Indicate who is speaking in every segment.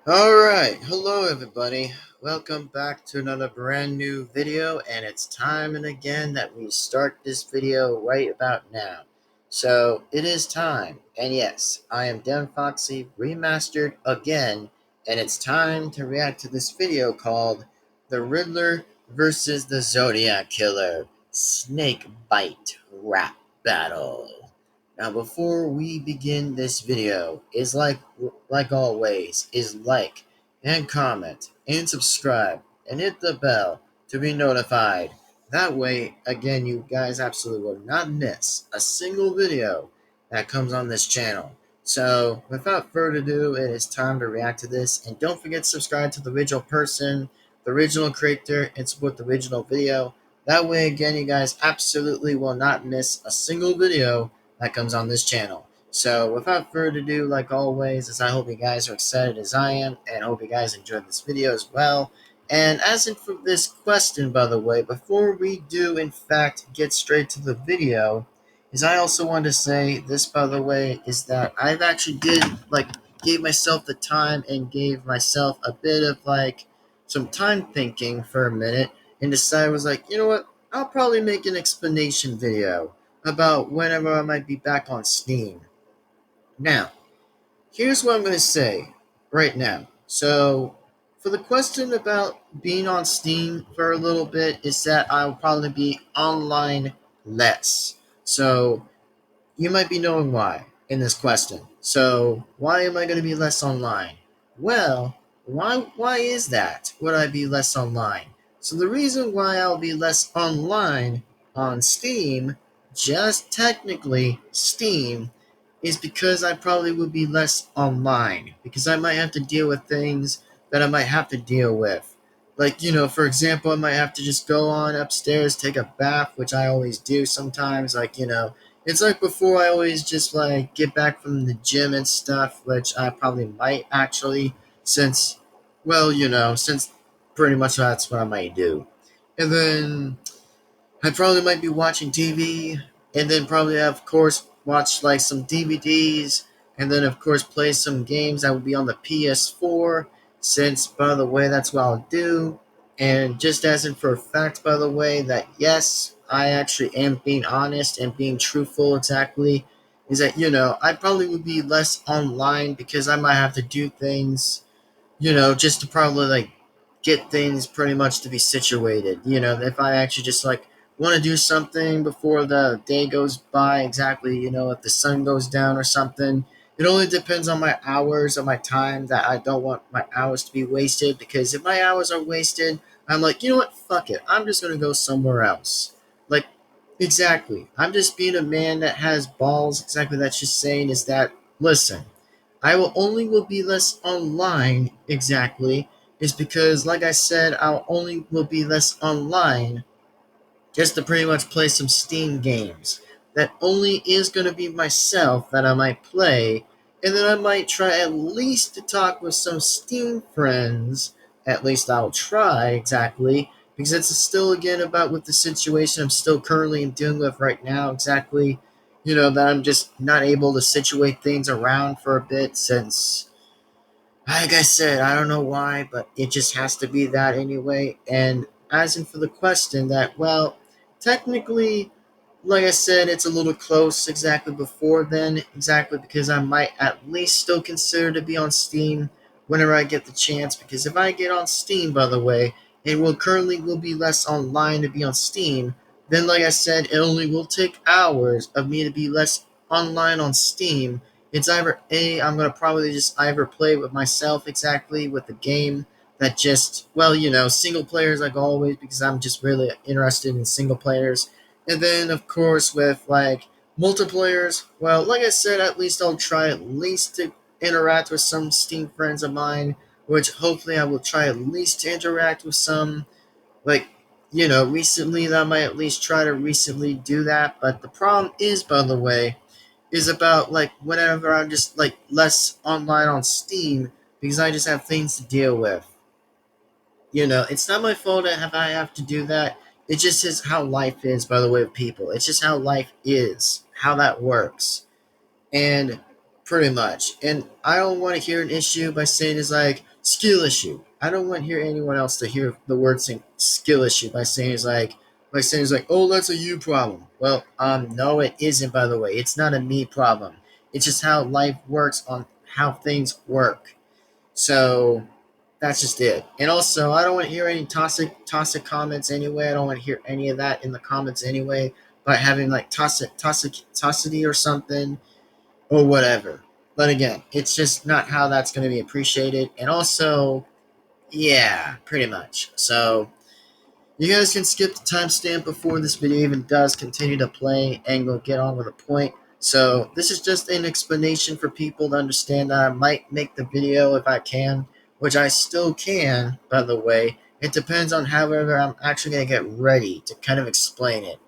Speaker 1: Alright, hello everybody. Welcome back to another brand new video, and it's time and again that we start this video right about now. So, it is time, and yes, I am Devin-Foxy Remastered again, and it's time to react to this video called The Riddler versus the Zodiac Killer Snake Bite Rap Battle. Now, before we begin this video, is like always, is like and comment and subscribe and hit the bell to be notified. That way, again, you guys absolutely will not miss a single video that comes on this channel. So, without further ado, it is time to react to this. And don't forget to subscribe to the original person, the original creator, and support the original video. That way, again, you guys absolutely will not miss a single video that comes on this channel. So without further ado, like always, as I hope you guys are excited as I am, and hope you guys enjoyed this video as well. And as in for this question, by the way, before we do in fact get straight to the video, is I also want to say this, by the way, is that I've actually gave myself the time and gave myself a bit of some time thinking for a minute, and decided, was like, you know what, I'll probably make an explanation video about whenever I might be back on Steam. Now, here's what I'm going to say right now. So, for the question about being on Steam for a little bit, is that I'll probably be online less. So, you might be knowing why in this question. So, why am I going to be less online? Well, why is that? Would I be less online? So the reason why I'll be less online on Steam, just technically Steam, is because I probably would be less online, because I might have to deal with things that I might have to deal with. Like, for example, I might have to just go on upstairs, take a bath, which I always do sometimes. It's like before I always just get back from the gym and stuff, which I probably might actually, since, since pretty much that's what I might do. And then I probably might be watching TV, and then probably, of course, watch some DVDs, and then, of course, play some games that will be on the PS4, since, by the way, that's what I'll do. And just as in for a fact, by the way, that yes, I actually am being honest and being truthful exactly, is that, I probably would be less online because I might have to do things, just to probably get things pretty much to be situated. If I actually just want to do something before the day goes by, exactly, if the sun goes down or something. It only depends on my hours or my time, that I don't want my hours to be wasted, because if my hours are wasted, I'm like, you know what, fuck it, I'm just gonna go somewhere else. Like, exactly, I'm just being a man that has balls. Exactly, that's just saying is that, listen, I will be less online, exactly, is because, like I said, will be less online just to pretty much play some Steam games. That only is going to be myself that I might play, and then I might try at least to talk with some Steam friends. At least I'll try, exactly, because it's still, again, about with the situation I'm still currently dealing with right now, exactly. That I'm just not able to situate things around for a bit, since, like I said, I don't know why, but it just has to be that anyway. And as in for the question, that, well, technically, like I said, it's a little close exactly before then, exactly, because I might at least still consider to be on Steam whenever I get the chance. Because if I get on Steam, by the way, it will be less online to be on Steam. Then, like I said, it only will take hours of me to be less online on Steam. It's either A, I'm going to probably just either play with myself, exactly, with the game that just, well, single players like always, because I'm just really interested in single players. And then, of course, with multiplayers, well, like I said, at least I'll try at least to interact with some Steam friends of mine, which hopefully I will try at least to interact with some, like, recently, that I might at least try to recently do that. But the problem is, by the way, is about whenever I'm just less online on Steam, because I just have things to deal with. It's not my fault if I have to do that. It just is how life is, by the way, of people. It's just how life is, how that works. And pretty much. And I don't want to hear an issue by saying it's skill issue. I don't want hear anyone else to hear the word saying skill issue by saying it's like, oh, that's a you problem. Well, no, it isn't. By the way, it's not a me problem. It's just how life works on how things work. So that's just it. And also, I don't want to hear any toxic comments anyway. I don't want to hear any of that in the comments anyway. By having like toxicity or something or whatever. But again, it's just not how that's going to be appreciated. And also, yeah, pretty much. So you guys can skip the timestamp before this video even does continue to play and go get on with the point. So this is just an explanation for people to understand that I might make the video if I can, which I still can, by the way. It depends on however I'm actually going to get ready to kind of explain it.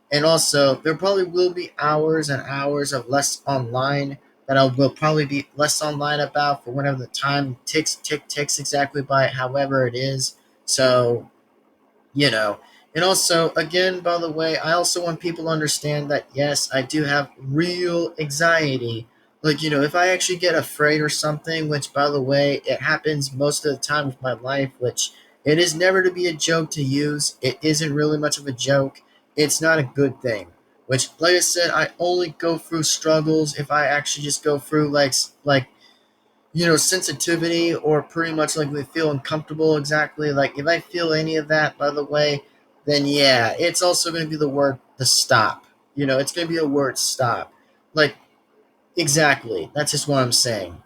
Speaker 1: And also, there probably will be hours and hours of less online that I will probably be less online about for whenever the time ticks exactly by however it is. So you know. And also, again, by the way, I also want people to understand that yes, I do have real anxiety. Like, if I actually get afraid or something, which by the way, it happens most of the time with my life, which it is never to be a joke to use. It isn't really much of a joke. It's not a good thing. Which, like I said, I only go through struggles if I actually just go through sensitivity or pretty much like we feel uncomfortable exactly. Like if I feel any of that, by the way, then yeah, it's also going to be the word to stop. It's going to be a word stop. Like exactly. That's just what I'm saying.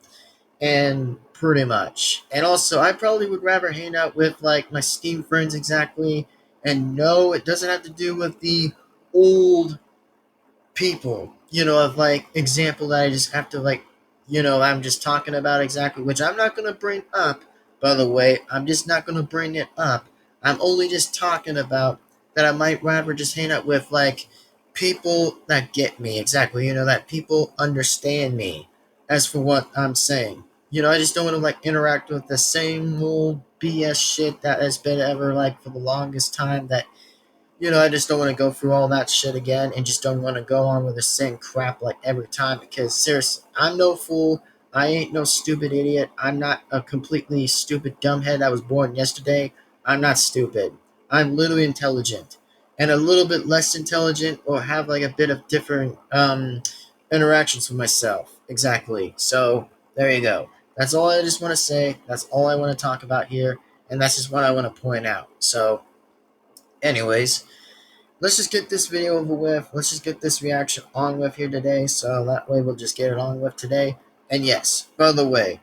Speaker 1: And pretty much. And also, I probably would rather hang out with like my Steam friends exactly. And no, it doesn't have to do with the old people, of like example that I just have to like, I'm just talking about exactly, which I'm not going to bring up, by the way. I'm just not going to bring it up. I'm only just talking about that I might rather just hang out with like people that get me exactly, that people understand me as for what I'm saying. I just don't want to like interact with the same old BS shit that has been ever like for the longest time that I just don't want to go through all that shit again and just don't want to go on with the same crap like every time because seriously, I'm no fool. I ain't no stupid idiot. I'm not a completely stupid dumbhead that was born yesterday. I'm not stupid. I'm literally intelligent and a little bit less intelligent or have like a bit of different interactions with myself. Exactly. So there you go. That's all I just want to say. That's all I want to talk about here. And that's just what I want to point out. So anyways, let's just get this video over with. Let's just get this reaction on with here today. So that way we'll just get it on with today. And yes, by the way,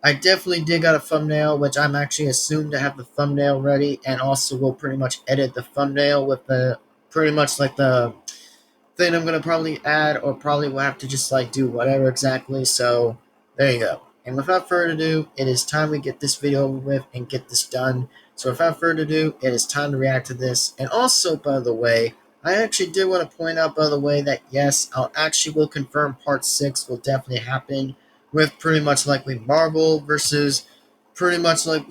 Speaker 1: I definitely did got a thumbnail, which I'm actually assumed to have the thumbnail ready. And also will pretty much edit the thumbnail with the pretty much like the thing I'm gonna probably add, or probably will have to just like do whatever exactly. So there you go. And without further ado, it is time we get this video over with and get this done. So without further ado, it is time to react to this. And also, by the way, I actually did want to point out, by the way, that yes, I'll actually will confirm part 6 will definitely happen with pretty much likely Marvel versus pretty much like,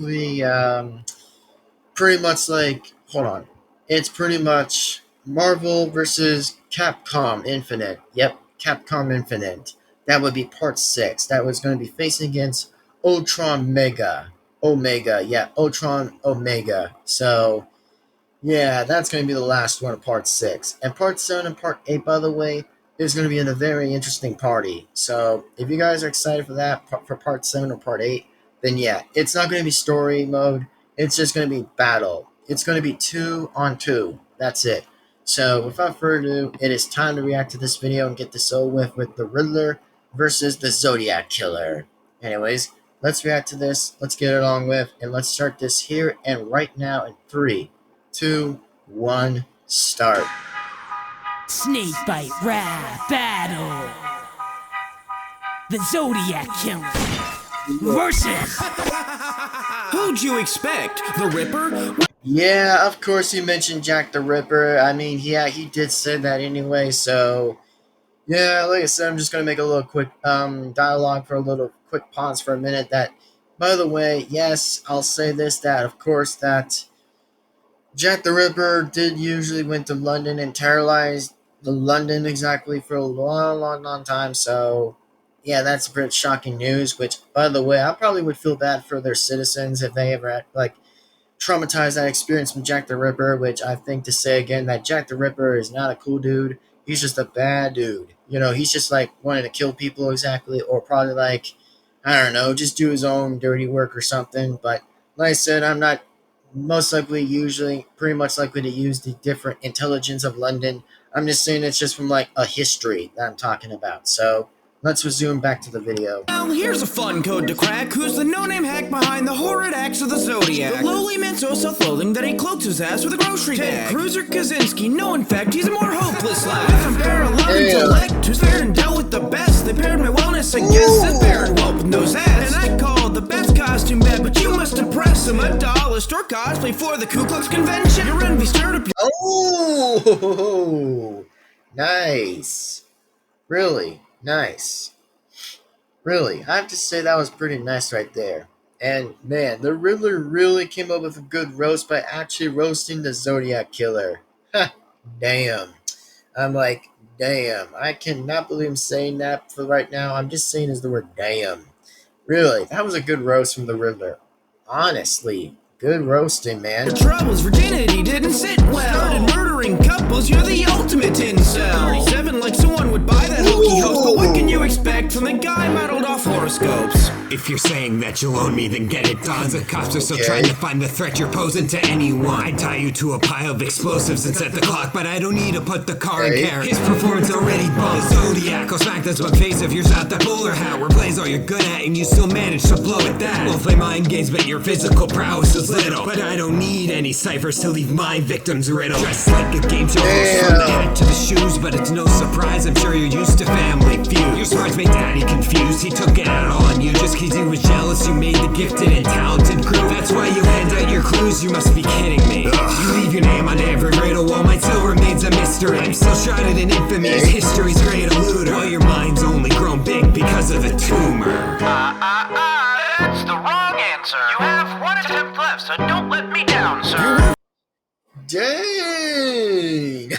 Speaker 1: hold on. It's pretty much Marvel versus Capcom Infinite. Yep, Capcom Infinite. That would be part 6. That was going to be facing against Ultron Mega. Omega, yeah, Ultron Omega. So, yeah, that's going to be the last one of part 6. And part 7 and part 8, by the way, is going to be in a very interesting party. So, if you guys are excited for that, for part 7 or part 8, then yeah, it's not going to be story mode. It's just going to be battle. It's going to be 2 on 2. That's it. So, without further ado, it is time to react to this video and get this over with the Riddler versus the Zodiac Killer. Anyways, let's react to this. Let's get it on with, and let's start this here and right now in 3, 2, 1, start.
Speaker 2: Snake bite rap battle. The Zodiac Killer versus.
Speaker 3: Who'd you expect? The Ripper?
Speaker 1: Yeah, of course he mentioned Jack the Ripper. I mean, yeah, he did say that anyway. So yeah, like I said, I'm just gonna make a little quick dialogue for a little quick pause for a minute. That, by the way, yes, I'll say this, that of course that Jack the Ripper did usually went to London and terrorized the London exactly for a long, long, long time. So yeah, that's pretty shocking news. Which, by the way, I probably would feel bad for their citizens if they ever like traumatized that experience from Jack the Ripper. Which I think to say again that Jack the Ripper is not a cool dude. He's just a bad dude. You know, he's just like wanting to kill people exactly, or probably like I don't know, just do his own dirty work or something. But like I said, I'm not most likely, usually, pretty much likely to use the different intelligence of London. I'm just saying it's just from like a history that I'm talking about. So let's resume back to the video.
Speaker 3: Well, here's a fun code to crack. Who's the no-name hack behind the horrid acts of the Zodiac? The lowly man so self-loathing that he cloaks his ass with a grocery bag. Cruiser Kaczynski, no, in fact, he's a more hopeless lad. With unparalleled intellect, who's fared and dealt with the best. They paired my wellness against that paired well with no ass. And I called the best costume bad, but you must impress him. A dollist or cosplay for the Ku Klux Convention. Your envy stirred up your...
Speaker 1: Oh, nice. Really nice. Really, I have to say that was pretty nice right there. And man, the Riddler really came up with a good roast by actually roasting the Zodiac killer. Ha, damn. I'm like, damn. I cannot believe I'm saying that for right now. I'm just saying is the word damn. Really, that was a good roast from the Riddler. Honestly, good roasting, man.
Speaker 3: The troubles, virginity didn't sit well. Started murdering couples, you're the ultimate incel. 37 like someone would buy that hokey host, but what can you expect from the guy modeled off horoscopes?
Speaker 4: If you're saying that you'll own me, then get it done. The cops are still trying to find the threat you're posing to anyone. I tie you to a pile of explosives and set the clock, but I don't need to put the car in gear. His performance already bumped. The Zodiac will smack this one face of yours out the bowler hat. Where plays all you're good at and you still manage to blow at that. We'll play mind games, but your physical prowess is little. But I don't need any ciphers to leave my victims riddled. Dressed like a game show host from the head to the shoes, but it's no surprise, I'm sure you're used to Family Feud. Your smarts made daddy confused, he took it out on you just cause he was jealous you made the gifted and talented crew. That's why you hand out your clues, you must be kidding me. You leave your name on every riddle while mine still remains a mystery. I'm still shrouded in infamy as history's great eluder, while your mind's only grown big because of a tumor.
Speaker 5: That's the wrong answer. You have one attempt left, so don't let me down, sir.
Speaker 1: Dang!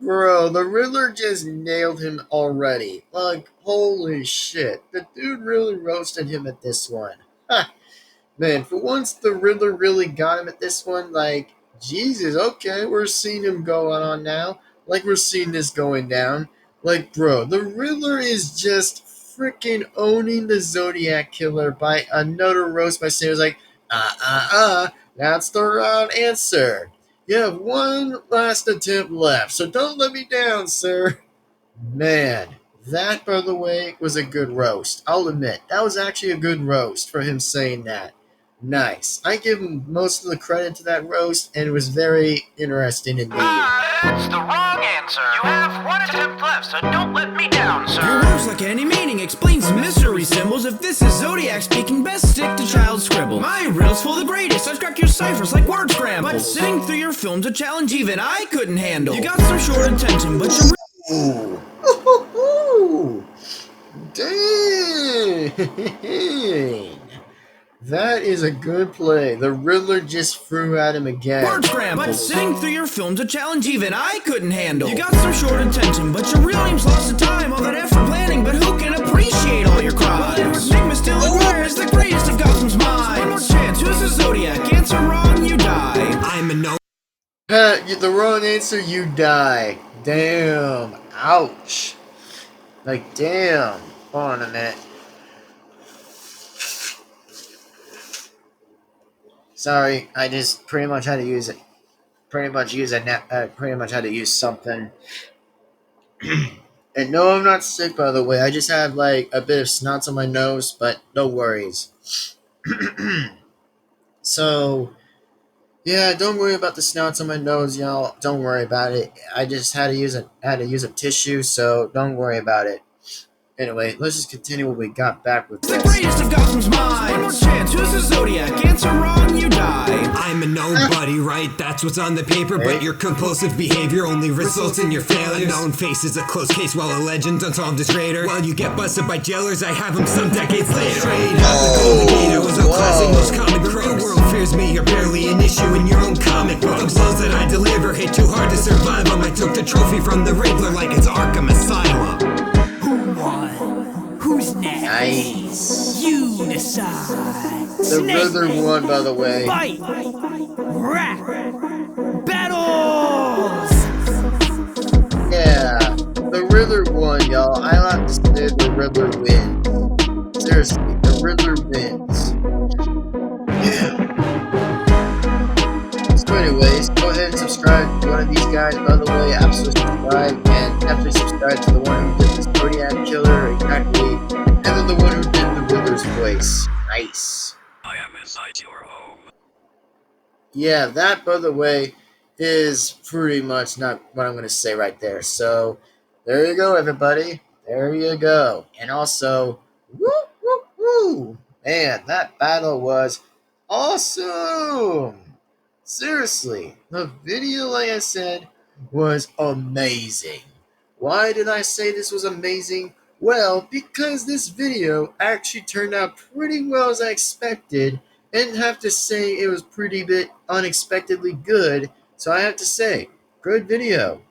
Speaker 1: Bro, the Riddler just nailed him already. Like, holy shit. The dude really roasted him at this one. Ha! Man, for once the Riddler really got him at this one, like, Jesus, okay, we're seeing him go on now. Like, we're seeing this going down. Like, bro, the Riddler is just freaking owning the Zodiac killer by another roast by saying, like, that's the wrong answer. You have one last attempt left, so don't let me down, sir. Man, that, by the way, was a good roast. I'll admit, that was actually a good roast for him saying that. Nice. I give him most of the credit to that roast, and it was very interesting indeed.
Speaker 5: That's the wrong answer. You have one attempt left, so don't let me down, sir.
Speaker 3: Your words like any meaning explains mystery symbols. If this is Zodiac speaking, best stick to child scribble. My riddles full the greatest. I crack your ciphers like word scrambles. But sitting through your film's a challenge even I couldn't handle. You got some short attention, but you're...
Speaker 1: Ooh. Dang. That is a good play. The Riddler just threw at him again.
Speaker 3: Word scramble. But sitting through your film's a challenge even I couldn't handle. You got some short attention, but your real name's lost to time. All that effort planning, but who can appreciate all your crimes? Edward's name is still is the greatest of Gotham's minds. One more chance. Who's the Zodiac? Answer wrong, you die.
Speaker 4: I'm a no.
Speaker 1: The wrong answer, you die. Damn. Ouch. Like, damn. Hold on a minute. Sorry, I just pretty much had to use it. Pretty much had to use something. And no, I'm not sick, by the way. I just have like a bit of snots on my nose, but no worries. So, yeah, don't worry about the snots on my nose, y'all. Don't worry about it. I just had to use a tissue, so don't worry about it. Anyway, let's just continue what we got back with this.
Speaker 3: The greatest of Gotham's minds. One more chance. Who's the Zodiac? Answer wrong, you die.
Speaker 4: I'm a nobody, right? That's what's on the paper, but your compulsive behavior only results in your failures. A known face is a closed case while a legend unsolved is greater. While you get busted by jailers, I have them some decades later. Straight out the Golden Gate, I was outclassing most comic crooks. The world fears me, you're barely an issue in your own comic book. The blows that I deliver hit too hard to survive them. I took the trophy from the Riddler like it's Arkham Asylum.
Speaker 2: won. Who's next?
Speaker 1: Nice.
Speaker 2: You decide.
Speaker 1: The
Speaker 2: Snake
Speaker 1: Riddler won, by the way.
Speaker 2: bite. Rat battles.
Speaker 1: Yeah, the Riddler won, y'all. I'll have to say the Riddler wins. Seriously, the Riddler wins. Yeah. So anyways, go ahead and subscribe to one of these guys. By the way, absolutely subscribe. And definitely subscribe to the one who did the Zodiac Killer, exactly. And then the one who did the Riddler's voice. Nice.
Speaker 6: I am inside your home.
Speaker 1: Yeah, that, by the way, is pretty much not what I'm going to say right there. So, there you go, everybody. There you go. And also, woo, woo, woo. Man, that battle was awesome. Seriously, the video, like I said, was amazing. Why did I say this was amazing? Well, because this video actually turned out pretty well as I expected, and have to say it was pretty bit unexpectedly good. So I have to say, good video.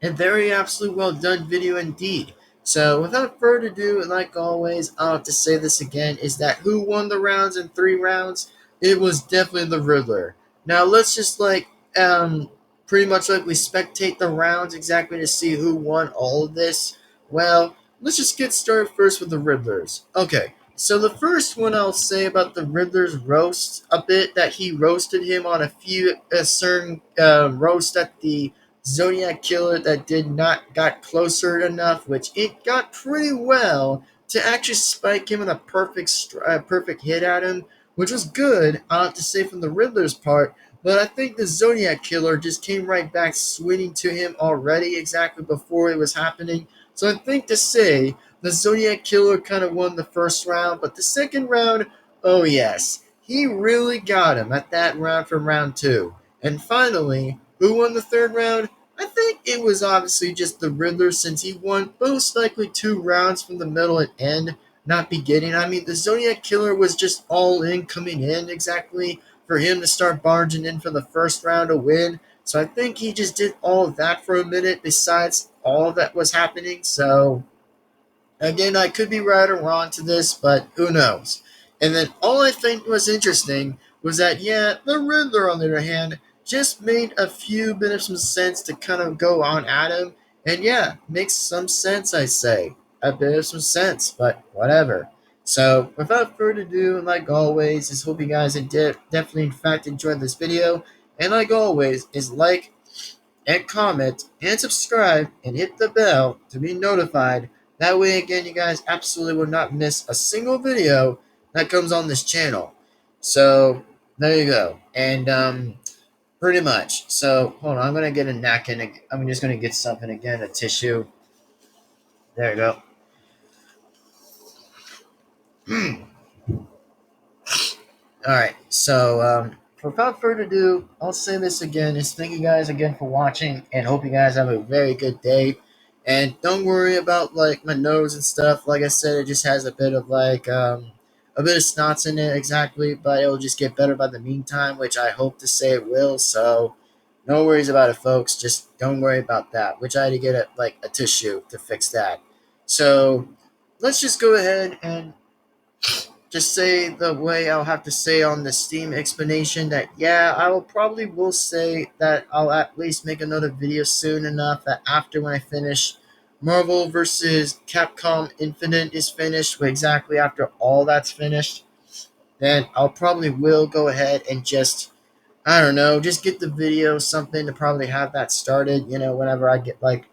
Speaker 1: And very absolutely well done video indeed. So without further ado, and like always, I'll have to say this again, is that who won the rounds in 3 rounds? It was definitely the Riddler. Now let's just pretty much like we spectate the rounds exactly to see who won all of this. Well, let's just get started first with the Riddlers. Okay, so the first one I'll say about the Riddler's roast a bit, that he roasted him on a certain roast that the Zodiac Killer that did not got closer enough, which it got pretty well to actually spike him in a perfect hit at him, which was good, I have to say, from the Riddler's part. But I think the Zodiac Killer just came right back swinging to him already exactly before it was happening. So I think to say the Zodiac Killer kind of won the first round, but the second round, oh yes, he really got him at that round from round 2. And finally, who won the third round? I think it was obviously just the Riddler, since he won most likely 2 rounds from the middle and end, not beginning. I mean, the Zodiac Killer was just all in, coming in exactly for him to start barging in for the first round to win. So I think he just did all of that for a minute besides all that was happening. So again, I could be right or wrong to this, but who knows. And then all I think was interesting was that, yeah, the Riddler, on the other hand, just made a few bit of some sense to kind of go on at him. And yeah, makes some sense, I say. A bit of some sense, but whatever. So without further ado, like always, just hope you guys definitely in fact enjoyed this video. And like always, is like and comment and subscribe and hit the bell to be notified. That way, again, you guys absolutely will not miss a single video that comes on this channel. So there you go. And pretty much. So hold on, I'm gonna get a napkin. I'm just gonna get something again, a tissue. There you go. All right. So without further ado, I'll say this again: is thank you guys again for watching, and hope you guys have a very good day. And don't worry about like my nose and stuff. Like I said, it just has a bit of a bit of snots in it exactly, but it'll just get better by the meantime, which I hope to say it will. So no worries about it, folks. Just don't worry about that. Which I had to get a tissue to fix that. So let's just go ahead and just say the way I'll have to say on the Steam explanation that, yeah, I will say that I'll at least make another video soon enough that after when I finish Marvel vs. Capcom Infinite is finished, exactly after all that's finished, then I'll probably will go ahead and just, I don't know, just get the video, something to probably have that started, whenever I get like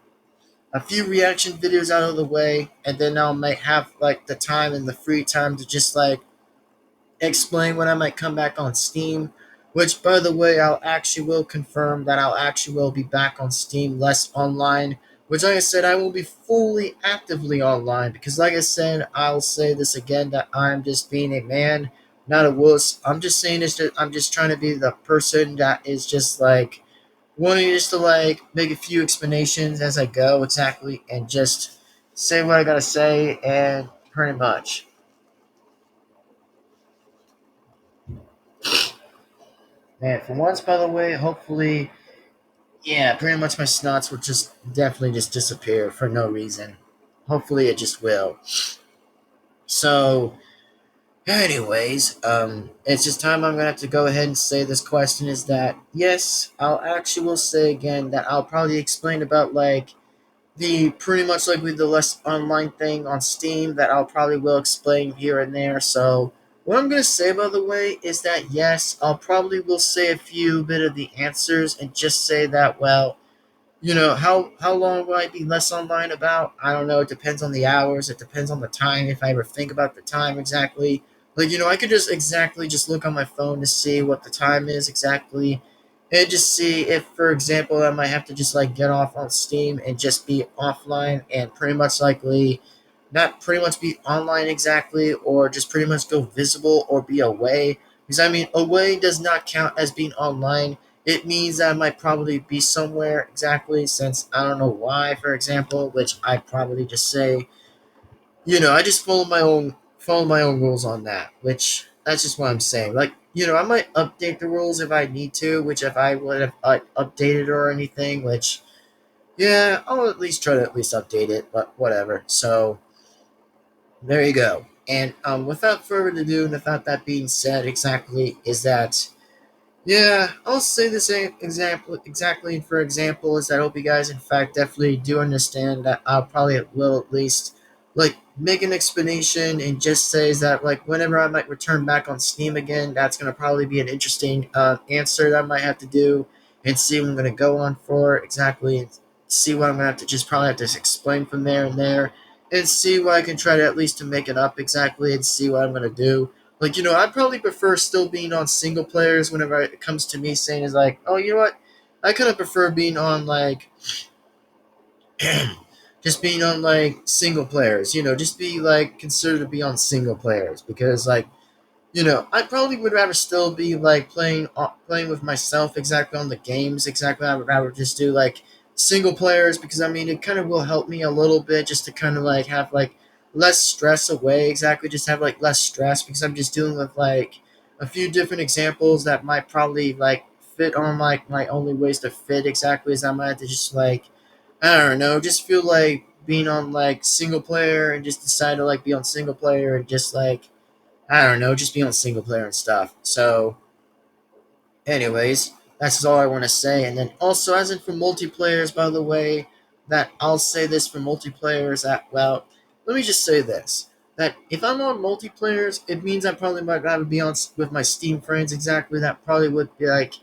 Speaker 1: a few reaction videos out of the way, and then I might have like the time and the free time to just like explain when I might come back on Steam, which by the way, I'll actually will confirm that I'll actually will be back on Steam, less online, which like I said, I will be fully actively online, because like I said, I'll say this again, that I'm just being a man, not a wuss. I'm just saying this, I'm just trying to be the person that is just like wanting just to like make a few explanations as I go exactly, and just say what I gotta say, and pretty much. Man, for once, by the way, hopefully, yeah, pretty much my snots will just definitely just disappear for no reason. hopefully it just will. So, anyways, it's just time I'm gonna have to go ahead and say this question is that yes, I'll actually will say again that I'll probably explain about like the pretty much like with the less online thing on Steam that I'll probably will explain here and there. So what I'm gonna say by the way is that yes, I'll probably will say a few bit of the answers and just say that well, how long will I be less online about? I don't know. It depends on the hours. It depends on the time. If I ever think about the time exactly, like I could just exactly just look on my phone to see what the time is exactly, and just see if, for example, I might have to just like get off on Steam and just be offline and pretty much likely not pretty much be online exactly, or just pretty much go visible or be away. Because I mean, away does not count as being online. It means that I might probably be somewhere exactly, since I don't know why, for example, which I probably just say, I just follow my own rules on that, which that's just what I'm saying. Like, I might update the rules if I need to, which if I would have updated or anything, which yeah, I'll at least try to at least update it, but whatever. So there you go. And without further ado, and without that being said, exactly is that yeah, I'll say the same example exactly. For example, is that I hope you guys, in fact, definitely do understand that I'll probably will at least like make an explanation and just say is that like whenever I might return back on Steam again, that's gonna probably be an interesting answer that I might have to do and see what I'm gonna go on for exactly, and see what I'm gonna have to just probably have to explain from there and there, and see what I can try to at least to make it up exactly and see what I'm gonna do. Like, I'd probably prefer still being on single players whenever it comes to me saying is like, oh, you know what? I kind of prefer being on like, just being on like single players, just be like considered to be on single players because like, I probably would rather still be like playing with myself exactly on the games exactly. I would rather just do like single players because I mean it kind of will help me a little bit just to kind of like have like less stress away exactly. Just have like less stress because I'm just dealing with like a few different examples that might probably like fit on like my only ways to fit exactly is I might have to just like I don't know just feel like being on like single player and just decide to like be on single player and just like I don't know, just be on single player and stuff. So, anyways, that's all I want to say. And then also, as in for multiplayers, by the way, that I'll say this for multiplayers that, well, let me just say this. That if I'm on multiplayers, it means I probably might rather be on with my Steam friends exactly. That probably would be like,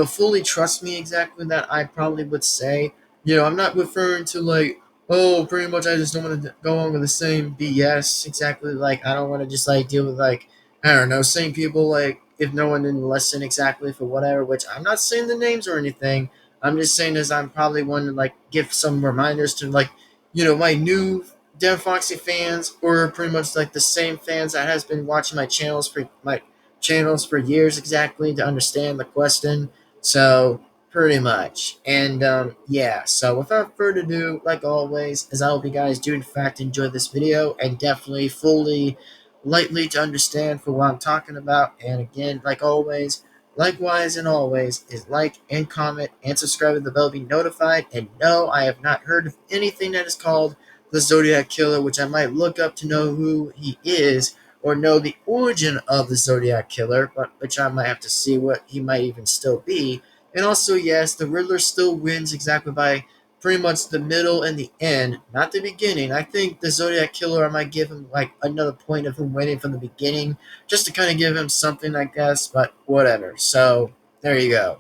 Speaker 1: fully trust me exactly. That I probably would say. I'm not referring to like, oh, pretty much I just don't want to go on with the same BS exactly. Like, I don't want to just like deal with like, I don't know, same people like if no one didn't listen exactly for whatever, which I'm not saying the names or anything. I'm just saying is I'm probably one to like give some reminders to like, my new Devin-Foxy fans or pretty much like the same fans that has been watching my channels for years exactly to understand the question. So pretty much. And yeah, so without further ado, like always, as I hope you guys do in fact enjoy this video and definitely fully lightly to understand for what I'm talking about. And again, like always, likewise and always, is like and comment and subscribe with the bell to be notified. And no, I have not heard of anything that is called the Zodiac Killer, which I might look up to know who he is or know the origin of the Zodiac Killer, but which I might have to see what he might even still be. And also, yes, the Riddler still wins exactly by pretty much the middle and the end, not the beginning. I think the Zodiac Killer, I might give him like another point of him winning from the beginning, just to kind of give him something, I guess, but whatever. So, there you go.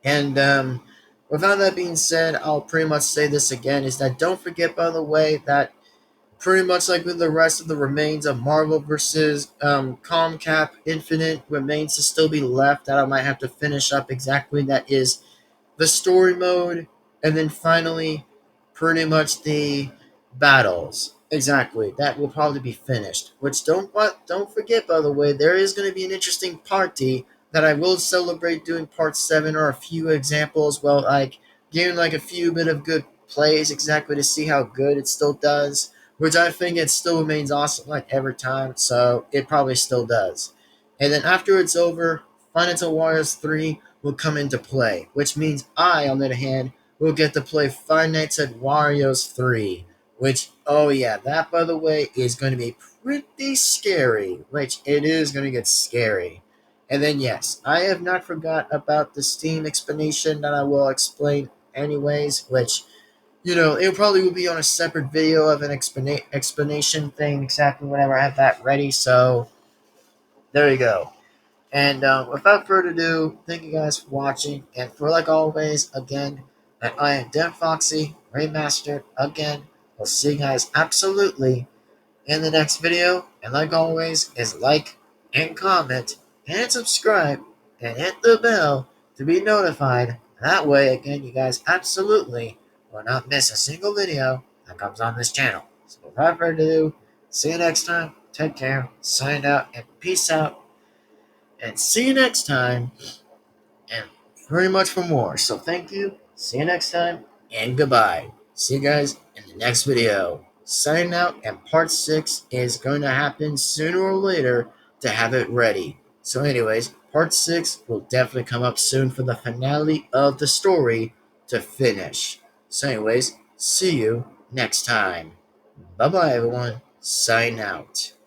Speaker 1: And without that being said, I'll pretty much say this again, is that don't forget, by the way, that pretty much like with the rest of the remains of Marvel versus Comcap Infinite remains to still be left that I might have to finish up exactly. That is the story mode, and then finally, pretty much the battles. Exactly, that will probably be finished. Which don't forget, by the way, there is going to be an interesting party that I will celebrate doing part 7 or a few examples. Well, like giving like a few bit of good plays exactly to see how good it still does. Which I think it still remains awesome like every time. So it probably still does. And then after it's over, Financial Warriors 3 will come into play, which means I, on the other hand, will get to play Five Nights at Wario's 3, Which, oh yeah, that by the way is going to be pretty scary. Which it is going to get scary. And then yes, I have not forgot about the Steam explanation that I will explain anyways. Which, it probably will be on a separate video of an explanation thing exactly whenever I have that ready. So there you go. And without further ado, thank you guys for watching. And for like always, again, that I am Devin-Foxy, Remastered. Again, we'll see you guys absolutely in the next video. And like always, is like and comment and subscribe and hit the bell to be notified. That way, again, you guys absolutely will not miss a single video that comes on this channel. So without further ado, see you next time. Take care, sign out, and peace out. And see you next time, and very much for more. So thank you, see you next time, and goodbye. See you guys in the next video. Signing out, and part 6 is going to happen sooner or later to have it ready. So anyways, part 6 will definitely come up soon for the finale of the story to finish. So anyways, see you next time. Bye-bye, everyone. Sign out.